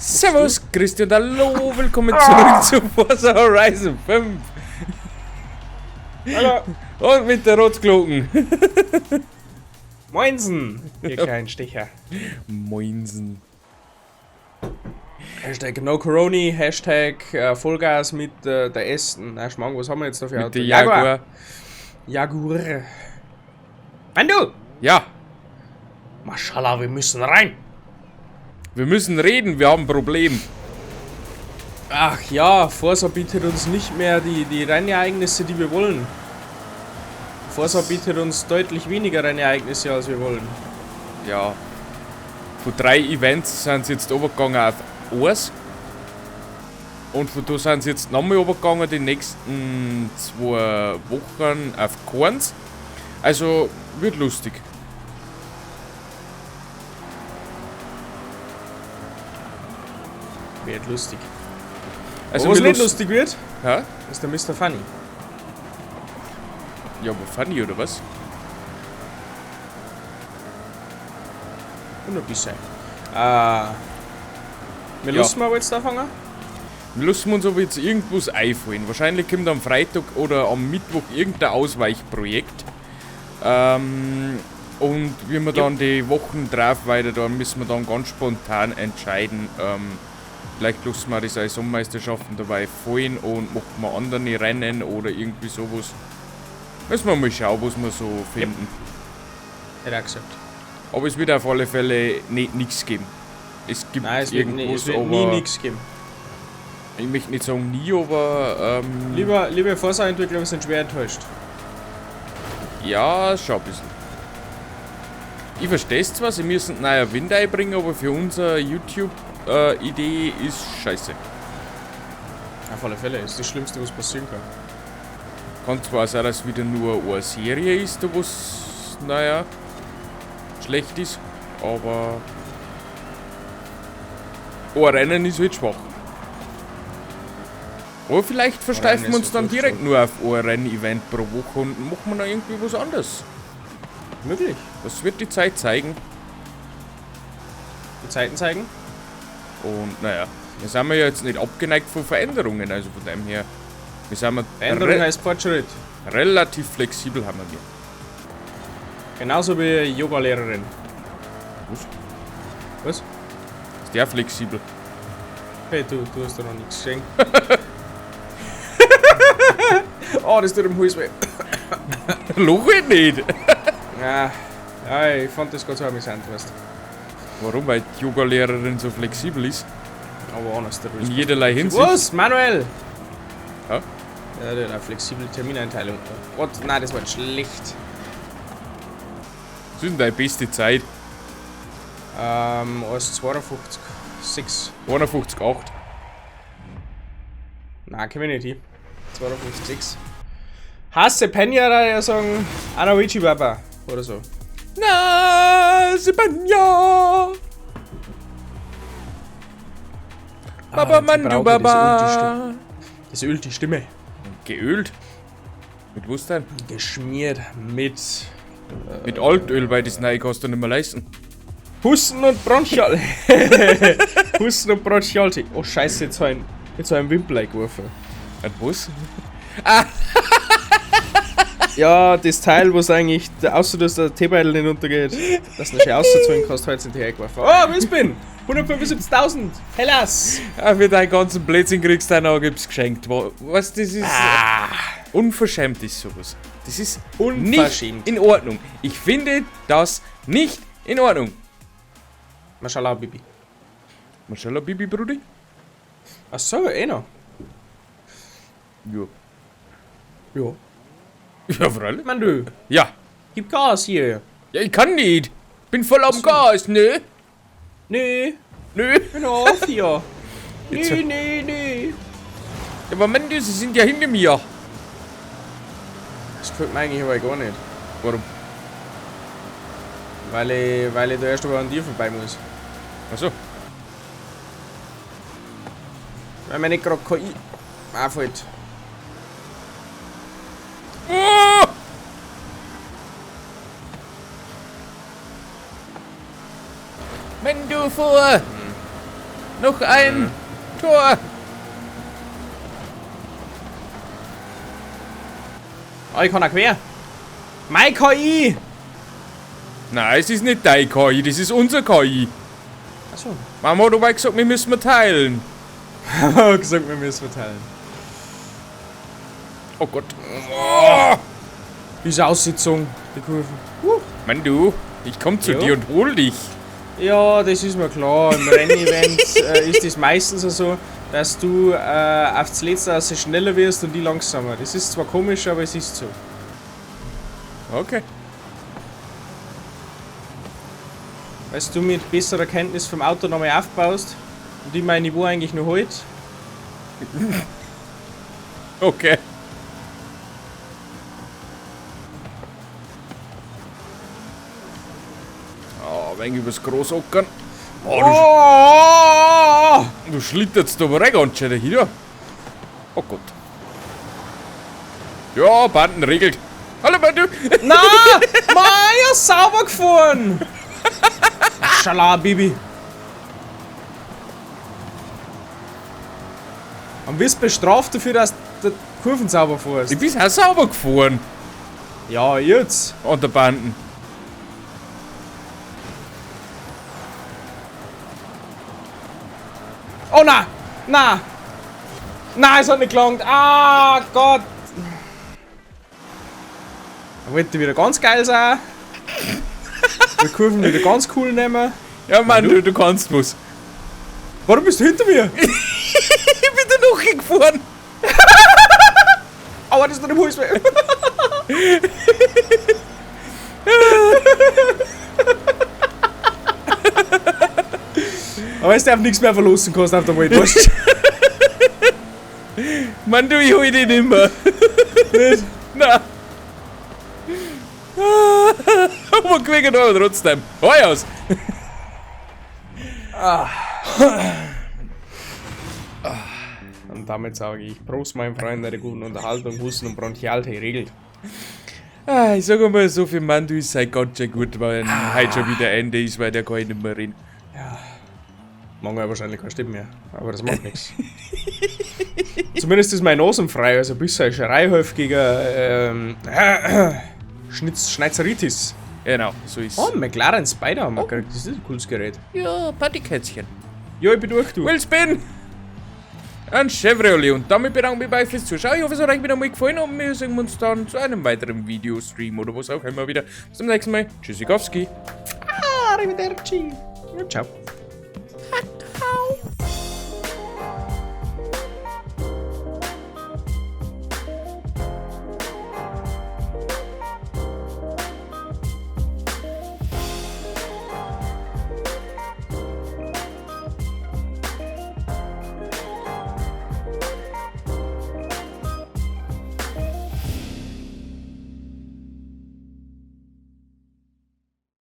Servus, Christi und hallo, willkommen zurück zu Forza Horizon 5. Hallo. Und mit der Rotglocken. Moinsen, ihr kleinen Sticher. Moinsen. Hashtag No Corona, Hashtag Vollgas mit der Essen. Na, Schmarrn, was haben wir jetzt da für Mit Auto? der Jaguar. Jaguar. Wann du? Ja, Maschallah, wir müssen rein. wir müssen reden, wir haben ein Problem. Ach ja, Forza bietet uns nicht mehr die Rennereignisse, die wir wollen. Forza bietet uns deutlich weniger Rennereignisse, als wir wollen. Ja, von 3 Events sind sie jetzt übergegangen auf 1. Und von da sind sie jetzt nochmal übergegangen, die nächsten 2 Wochen auf keins. Also, wird lustig. Wird lustig. Also, was wir nicht lustig wird, Hä? ist der Mr. Funny. Ja, aber funny oder was? Und ein bisschen. Wir lassen mal jetzt anfangen. Wir lassen uns aber jetzt irgendwas einfallen. Wahrscheinlich kommt am Freitag oder am Mittwoch irgendein Ausweichprojekt. Und wie wir dann die Wochen drauf weiter, da müssen wir dann ganz spontan entscheiden. Vielleicht lassen wir die Saisonmeisterschaften dabei fallen und machen wir andere Rennen oder irgendwie sowas. Müssen wir mal schauen, was wir so finden. Hätte er gesagt. Aber es wird auf alle Fälle nichts geben. Es gibt Nein, es wird, irgendwas, nie aber nichts geben. ich möchte nicht sagen nie, aber Liebe Forza-Entwickler, wir sind schwer enttäuscht. ja, schon ein bisschen. Ich verstehe es zwar, sie müssen neuer Wind einbringen, aber für unsere YouTube-Idee ist scheiße. Auf alle Fälle, ist das Schlimmste, was passieren kann. Kann zwar sein, dass wieder nur eine Serie ist, da was, naja, schlecht ist, aber ein Rennen ist halt schwach. Aber vielleicht versteifen wir uns dann direkt nur auf ein Rennevent pro Woche und machen wir noch irgendwie was anderes. Möglich. Das wird die Zeit zeigen. Die Zeiten zeigen. Und naja, wir sind ja jetzt nicht abgeneigt von Veränderungen, also von dem her. Wir sind Veränderung heißt Fortschritt. relativ flexibel, haben wir. Genauso wie Yoga-Lehrerin. Was? Was? Ist der flexibel? Hey, du hast da noch nichts geschenkt. Oh, das tut im Hals weh. Loch halt nicht! Ja, ich fand das gerade so amüsant, weißt du. Warum? Weil die Yoga-Lehrerin so flexibel ist. Aber anders der In jederlei Hinsicht. Was? Manuel! Ja? Ja, der hat eine flexible Termineinteilung. Gott, nein, das war jetzt schlecht. Was ist denn deine beste Zeit? Als 52,6. 51,8. Nein, können wir nicht hin. 52,6. Hasse Penya, da ja sagen, Anawichi Baba. Oder so. Na, Sibanja! Baba Mandu Baba! Das ölt die Stimme. Geölt? Mit was denn? Geschmiert mit Mit Altöl, weil das neue kannst du nicht mehr leisten. Husten und Bronchial. Husten und Bronchialti. Oh Scheiße, jetzt so ein Wimpel eingeworfen. Und was? Ja, das Teil, was eigentlich, außer dass der Teebeutel nicht untergeht, dass du nicht auszuzwingen kannst, heute sind die hergeworfen. Oh, Wispin! 175.000! Hellas! Ja, für deinen ganzen Blödsinn kriegst du einen gibt's geschenkt. Was, das ist... Unverschämt ist sowas. Das ist Unverschämt. nicht in Ordnung. Ich finde das nicht in Ordnung. Mashallah, Bibi. Maschallah, Bibi, Brudi? Ach so, noch. Ja. Ja. Ja, freilich. Mann, du, Ja. gib Gas hier. Ja, ich kann nicht. Bin voll am Gas, ne? Nee, Nö. bin auf hier. Jetzt- Nee. Ja, aber Mann, sie sind ja hinter mir. Das gefällt mir eigentlich aber gar nicht. Warum? Weil ich da erst aber an dir vorbei muss. Achso. Weil mir nicht gerade KI auffällt. Oh! Wenn du vor. Noch ein Tor. Oh, ich kann auch quer. Mein KI! Nein, es ist nicht dein KI, das ist unser KI. Achso. Mama, du hast gesagt, wir müssen teilen. Gesagt, wir müssen teilen. Oh Gott. Oh. Diese Aussitzung, die Kurven. Mann, du, ich komm zu Ja. dir und hol dich. Ja, das ist mir klar. Im Rennevent ist es meistens so, dass du aufs Letzte also schneller wirst und die langsamer. Das ist zwar komisch, aber es ist so. Okay. Weil du mit besserer Kenntnis vom Auto nochmal aufbaust und ich mein Niveau eigentlich nur halt. Okay. Oh, wenn übers Großockern. Oh! Du schlitterst aber rein ganz schön dahinter. Oh Gott. Ja, Banden regelt. Hallo, Bandu. Na! Maja, sauber gefahren! Schala, Bibi. Und wirst bestraft dafür, dass du Kurven sauber fährst. Du bist auch sauber gefahren. Ja, jetzt. An der Banden. Oh, na! Na! Na, es hat nicht gelangt. Ah, Gott! Er wollte wieder ganz geil sein. Die Kurven wieder ganz cool nehmen. Ja, Mann, du kannst was. Warum bist du hinter mir? Ich bin da noch hingefahren. Aber das ist noch im Hals weh. Aber es darf nichts mehr verlassen, kannst auf der Welt. Weißt Mann, du, ich hol dich nicht mehr. nicht? Na. Aber gewinnt aber trotzdem. Hoi aus. Und damit sage ich Prost, mein Freund, der guten Unterhaltung, Husten und Bronchialtee regelt. Ah, ich sag mal so, für Mandu ist es ganz schön gut, weil heute schon wieder Ende ist, weil der kann ich nicht mehr rein. Morgen ja wahrscheinlich keine Stimme mehr, aber das macht nichts. Zumindest ist mein Nasen frei, also bis ein schreihäufiger Schneizeritis. Genau, so ist Oh, McLaren Spider haben wir gekriegt, das ist ein cooles Gerät. Ja, Partykätzchen. Ja, ich bin durch, du. Will Spin! Ein Chevrolet. Und damit bedanke ich mich bei euch fürs Zuschauen. Ich hoffe, es hat euch wieder mal gefallen und wir sehen uns dann zu einem weiteren Videostream oder was auch immer wieder. Bis zum nächsten Mal. Tschüssikowski. Arrivederci. Ja, ciao.